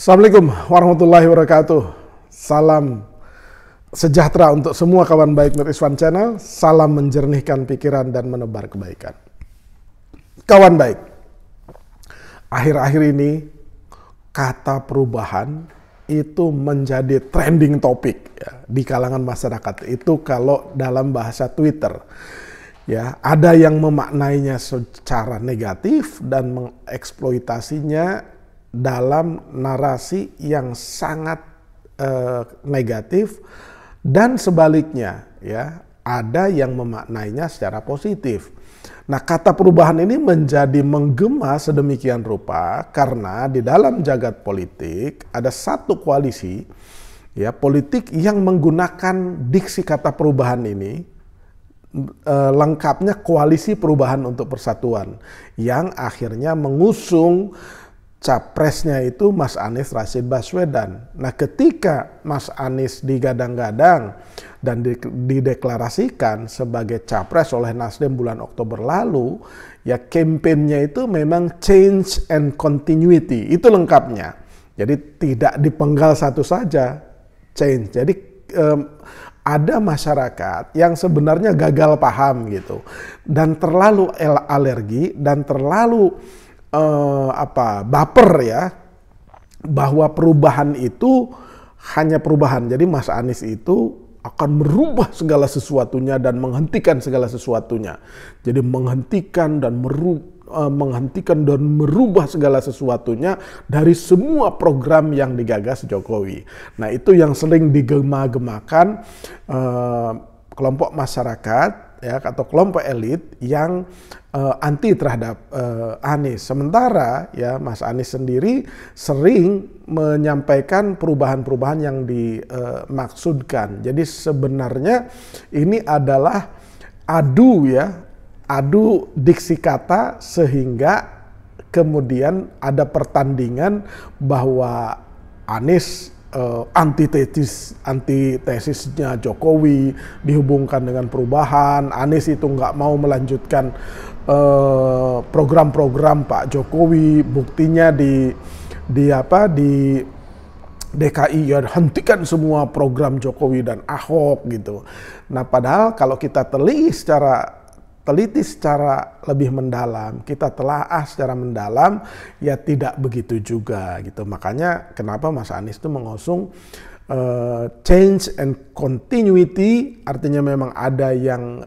Assalamualaikum warahmatullahi wabarakatuh. Salam sejahtera untuk semua kawan baik Nur Iswan Channel. Salam menjernihkan pikiran dan menebar kebaikan. Kawan baik, akhir-akhir ini kata perubahan itu menjadi trending topik ya, di kalangan masyarakat. Itu kalau dalam bahasa Twitter. Ya, ada yang memaknainya secara negatif dan mengeksploitasinya dalam narasi yang sangat negatif, dan sebaliknya ya, ada yang memaknainya secara positif. Nah, kata perubahan ini menjadi menggema sedemikian rupa karena di dalam jagat politik ada satu koalisi ya politik yang menggunakan diksi kata perubahan ini, lengkapnya Koalisi Perubahan untuk Persatuan, yang akhirnya mengusung capresnya itu Mas Anies Rashid Baswedan. Nah, ketika Mas Anies digadang-gadang dan dideklarasikan sebagai capres oleh Nasdem bulan Oktober lalu, ya kampanyenya itu memang change and continuity, itu lengkapnya. Jadi tidak dipenggal satu saja, change. Jadi ada masyarakat yang sebenarnya gagal paham gitu, dan terlalu alergi dan terlalu baper ya, bahwa perubahan itu hanya perubahan. Jadi Mas Anies itu akan merubah segala sesuatunya dan menghentikan segala sesuatunya. Jadi menghentikan dan merubah segala sesuatunya dari semua program yang digagas Jokowi. Nah, itu yang sering digema-gemakan kelompok masyarakat ya, atau kelompok elit yang anti terhadap Anies. Sementara ya Mas Anies sendiri sering menyampaikan perubahan-perubahan yang dimaksudkan. Jadi sebenarnya ini adalah adu diksi kata, sehingga kemudian ada pertandingan bahwa Anies antitesisnya Jokowi dihubungkan dengan perubahan. Anies itu nggak mau melanjutkan program-program Pak Jokowi. Buktinya di DKI ya, hentikan semua program Jokowi dan Ahok gitu. Nah, padahal kalau kita teliti secara lebih mendalam, kita telaah secara mendalam, ya tidak begitu juga gitu. Makanya kenapa Mas Anies itu mengusung change and continuity, artinya memang ada yang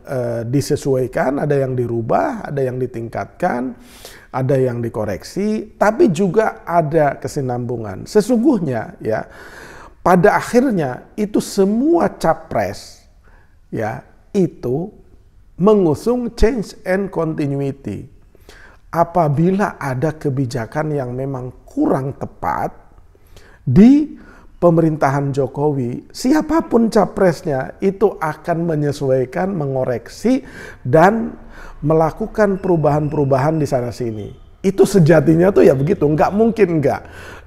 disesuaikan, ada yang dirubah, ada yang ditingkatkan, ada yang dikoreksi, tapi juga ada kesinambungan. Sesungguhnya ya, pada akhirnya itu semua capres ya itu mengusung change and continuity. Apabila ada kebijakan yang memang kurang tepat di pemerintahan Jokowi, siapapun capresnya itu akan menyesuaikan, mengoreksi, dan melakukan perubahan-perubahan di sana sini. Itu sejatinya tuh ya begitu, nggak mungkin nggak.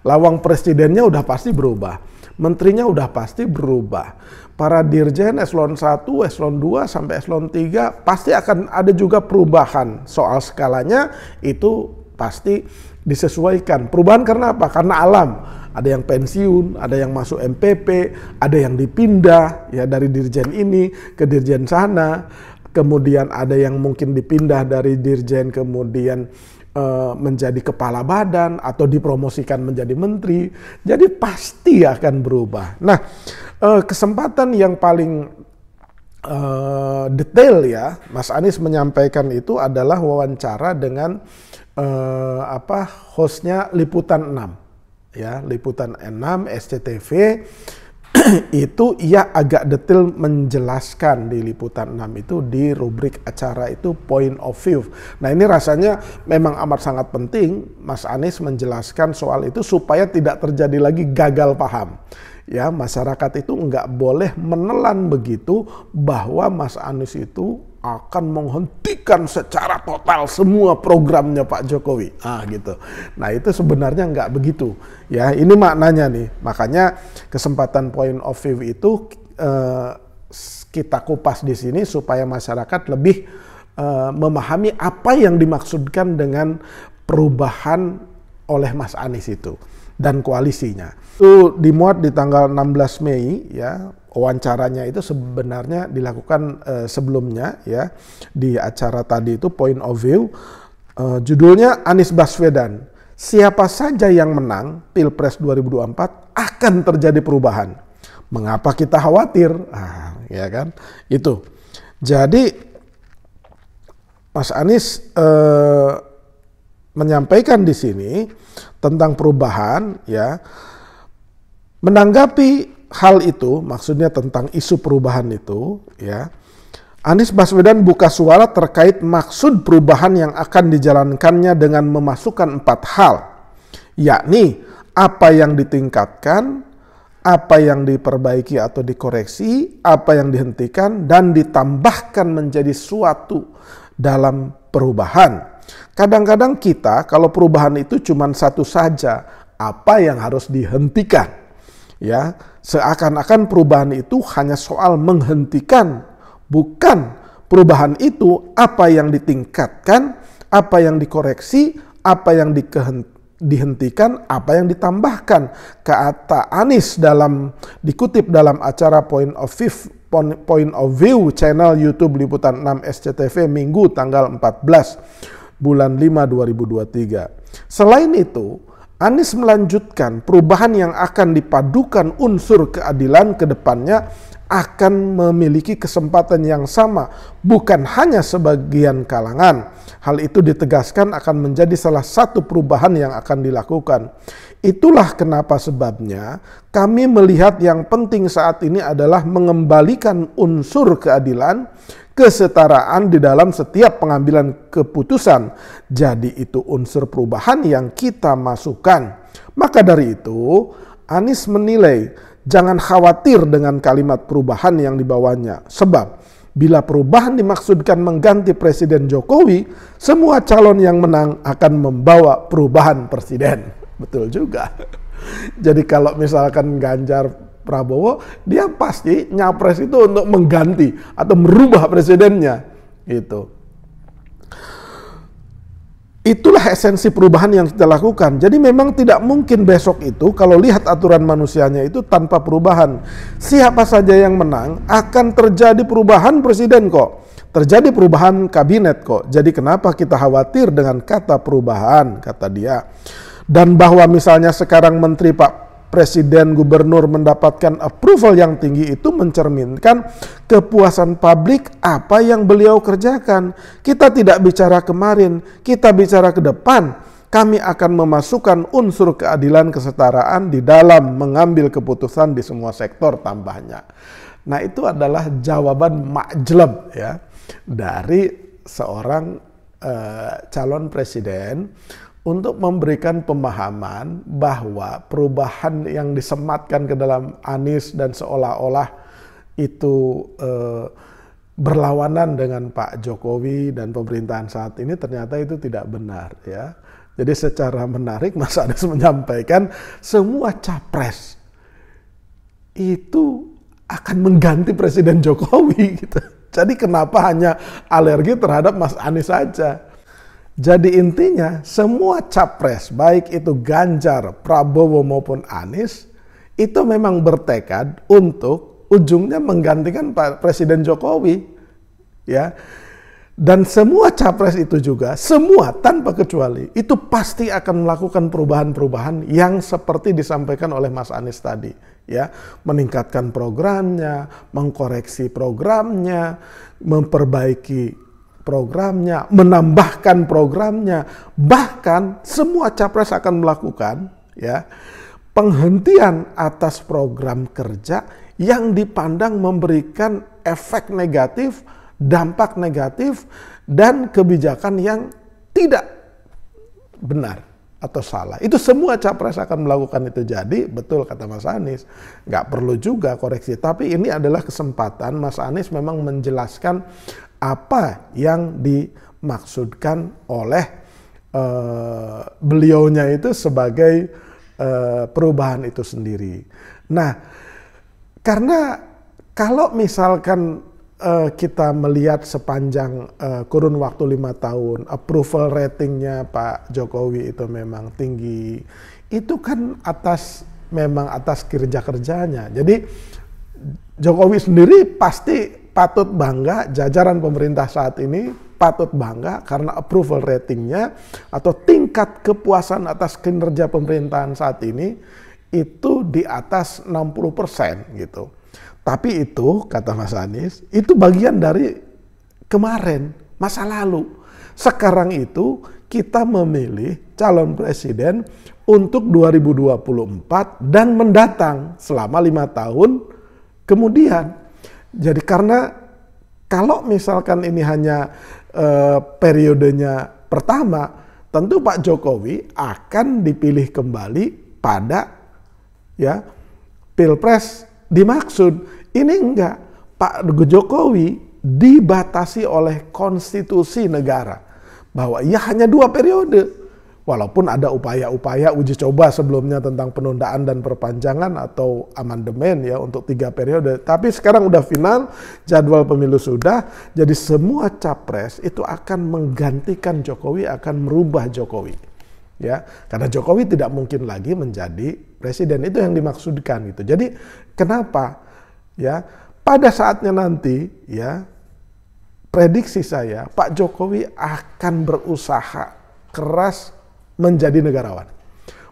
Lawang presidennya udah pasti berubah, menterinya udah pasti berubah, para dirjen eselon 1, eselon 2 sampai eselon 3 pasti akan ada juga perubahan. Soal skalanya itu pasti disesuaikan. Perubahan karena apa? Karena alam. Ada yang pensiun, ada yang masuk MPP, ada yang dipindah ya dari dirjen ini ke dirjen sana. Kemudian ada yang mungkin dipindah dari dirjen kemudian menjadi kepala badan atau dipromosikan menjadi menteri. Jadi pasti akan berubah. Nah, kesempatan yang paling detail ya Mas Anies menyampaikan itu adalah wawancara dengan hostnya Liputan 6 ya, Liputan 6 SCTV. Itu ia agak detail menjelaskan di Liputan 6 itu, di rubrik acara itu point of view. Nah, ini rasanya memang amat sangat penting Mas Anies menjelaskan soal itu supaya tidak terjadi lagi gagal paham. Ya, masyarakat itu nggak boleh menelan begitu bahwa Mas Anies itu akan menghentikan secara total semua programnya Pak Jokowi. Gitu. Nah, itu sebenarnya nggak begitu. Ya, ini maknanya nih. Makanya kesempatan point of view itu kita kupas di sini supaya masyarakat lebih memahami apa yang dimaksudkan dengan perubahan oleh Mas Anies itu. dan koalisinya. Itu dimuat di tanggal 16 Mei ya. Wawancaranya itu sebenarnya dilakukan sebelumnya ya di acara tadi itu Point of View. Judulnya Anies Baswedan, siapa saja yang menang Pilpres 2024 akan terjadi perubahan. Mengapa kita khawatir? Ya kan? Itu. Jadi Mas Anies menyampaikan di sini tentang perubahan ya. Menanggapi hal itu, maksudnya tentang isu perubahan itu ya. Anies Baswedan buka suara terkait maksud perubahan yang akan dijalankannya dengan memasukkan 4 hal, yakni apa yang ditingkatkan, apa yang diperbaiki atau dikoreksi, apa yang dihentikan, dan ditambahkan menjadi suatu dalam perubahan. Kadang-kadang kita kalau perubahan itu cuma satu saja, apa yang harus dihentikan. Ya, seakan-akan perubahan itu hanya soal menghentikan, bukan perubahan itu apa yang ditingkatkan, apa yang dikoreksi, apa yang dihentikan, apa yang ditambahkan. Kata Anies dikutip dalam acara Point of View channel YouTube Liputan 6 SCTV Minggu tanggal 14 bulan 5 2023. Selain itu, Anies melanjutkan perubahan yang akan dipadukan unsur keadilan ke depannya akan memiliki kesempatan yang sama, bukan hanya sebagian kalangan. Hal itu ditegaskan akan menjadi salah satu perubahan yang akan dilakukan. Itulah kenapa sebabnya kami melihat yang penting saat ini adalah mengembalikan unsur keadilan, kesetaraan di dalam setiap pengambilan keputusan. Jadi itu unsur perubahan yang kita masukkan. Maka dari itu, Anies menilai jangan khawatir dengan kalimat perubahan yang dibawanya. Sebab bila perubahan dimaksudkan mengganti Presiden Jokowi, semua calon yang menang akan membawa perubahan presiden. Betul juga. Jadi kalau misalkan Ganjar Prabowo, dia pasti nyapres itu untuk mengganti atau merubah presidennya. Itulah esensi perubahan yang kita lakukan. Jadi memang tidak mungkin besok itu kalau lihat aturan manusianya itu tanpa perubahan. Siapa saja yang menang akan terjadi perubahan presiden kok. Terjadi perubahan kabinet kok. Jadi kenapa kita khawatir dengan kata perubahan, kata dia. Dan bahwa misalnya sekarang menteri Pak Presiden Gubernur mendapatkan approval yang tinggi itu mencerminkan kepuasan publik apa yang beliau kerjakan. Kita tidak bicara kemarin, kita bicara ke depan. Kami akan memasukkan unsur keadilan kesetaraan di dalam mengambil keputusan di semua sektor tambahnya. Nah itu adalah jawaban majleb ya dari seorang calon presiden untuk memberikan pemahaman bahwa perubahan yang disematkan ke dalam Anies dan seolah-olah itu berlawanan dengan Pak Jokowi dan pemerintahan saat ini ternyata itu tidak benar ya. Jadi secara menarik Mas Anies menyampaikan semua capres itu akan mengganti Presiden Jokowi gitu. Jadi kenapa hanya alergi terhadap Mas Anies saja? Jadi intinya semua capres baik itu Ganjar, Prabowo maupun Anies itu memang bertekad untuk ujungnya menggantikan Pak Presiden Jokowi ya. Dan semua capres itu juga semua tanpa kecuali itu pasti akan melakukan perubahan-perubahan yang seperti disampaikan oleh Mas Anies tadi ya, meningkatkan programnya, mengkoreksi programnya, memperbaiki programnya, menambahkan programnya, bahkan semua capres akan melakukan ya penghentian atas program kerja yang dipandang memberikan efek negatif, dampak negatif, dan kebijakan yang tidak benar atau salah. Itu semua capres akan melakukan itu. Jadi betul kata Mas Anies, nggak perlu juga koreksi. Tapi ini adalah kesempatan Mas Anies memang menjelaskan apa yang dimaksudkan oleh beliaunya itu sebagai perubahan itu sendiri. Nah, karena kalau misalkan kita melihat sepanjang kurun waktu 5 tahun, approval ratingnya Pak Jokowi itu memang tinggi. itu kan memang atas kerja-kerjanya. Jadi Jokowi sendiri pasti patut bangga, jajaran pemerintah saat ini patut bangga karena approval ratingnya atau tingkat kepuasan atas kinerja pemerintahan saat ini itu di atas 60% gitu. Tapi itu, kata Mas Anies, itu bagian dari kemarin, masa lalu. Sekarang itu kita memilih calon presiden untuk 2024 dan mendatang selama 5 tahun kemudian. Jadi karena kalau misalkan ini hanya periodenya pertama, tentu Pak Jokowi akan dipilih kembali pada Pilpres dimaksud. Ini enggak, Pak Jokowi dibatasi oleh konstitusi negara bahwa ia hanya 2 periode. Walaupun ada upaya-upaya uji coba sebelumnya tentang penundaan dan perpanjangan atau amandemen untuk 3 periode. Tapi sekarang udah final, jadwal pemilu sudah, jadi semua capres itu akan menggantikan Jokowi, akan merubah Jokowi. Karena Jokowi tidak mungkin lagi menjadi presiden, itu yang dimaksudkan gitu. Jadi kenapa pada saatnya nanti prediksi saya Pak Jokowi akan berusaha keras menjadi negarawan.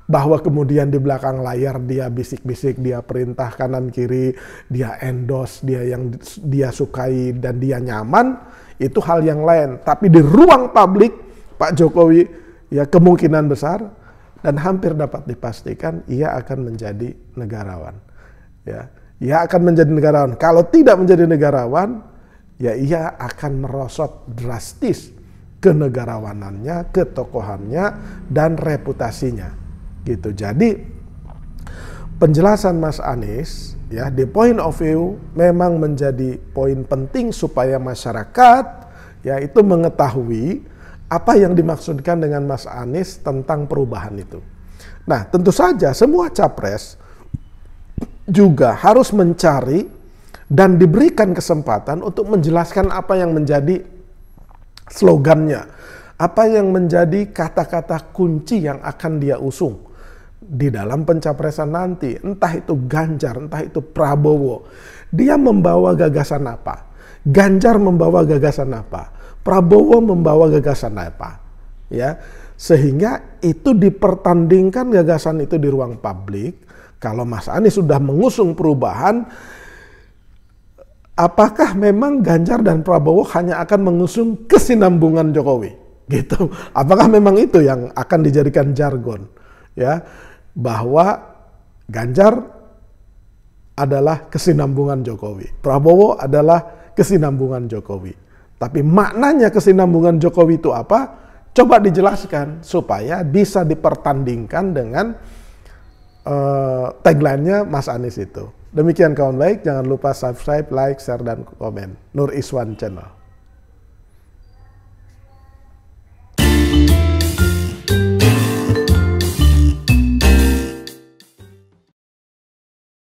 Bahwa kemudian di belakang layar dia bisik-bisik, dia perintah kanan kiri, dia endorse, dia yang dia sukai dan dia nyaman, itu hal yang lain. Tapi di ruang publik Pak Jokowi kemungkinan besar dan hampir dapat dipastikan ia akan menjadi negarawan. Ia akan menjadi negarawan. Kalau tidak menjadi negarawan, ia akan merosot drastis kenegarawanannya, ketokohannya, dan reputasinya. Gitu. Jadi penjelasan Mas Anies the point of view memang menjadi poin penting supaya masyarakat itu mengetahui apa yang dimaksudkan dengan Mas Anies tentang perubahan itu. Nah, tentu saja semua capres juga harus mencari dan diberikan kesempatan untuk menjelaskan apa yang menjadi slogannya, apa yang menjadi kata-kata kunci yang akan dia usung di dalam pencapresan nanti. Entah itu Ganjar, entah itu Prabowo. Dia membawa gagasan apa? Ganjar membawa gagasan apa? Prabowo membawa gagasan apa? Sehingga itu dipertandingkan gagasan itu di ruang publik. Kalau Mas Anies sudah mengusung perubahan, apakah memang Ganjar dan Prabowo hanya akan mengusung kesinambungan Jokowi? Gitu. Apakah memang itu yang akan dijadikan jargon? Bahwa Ganjar adalah kesinambungan Jokowi, Prabowo adalah kesinambungan Jokowi. Tapi maknanya kesinambungan Jokowi itu apa? Coba dijelaskan supaya bisa dipertandingkan dengan tagline-nya Mas Anies itu. Demikian kawan baik, jangan lupa subscribe, like, share, dan komen. Nur Iswan Channel.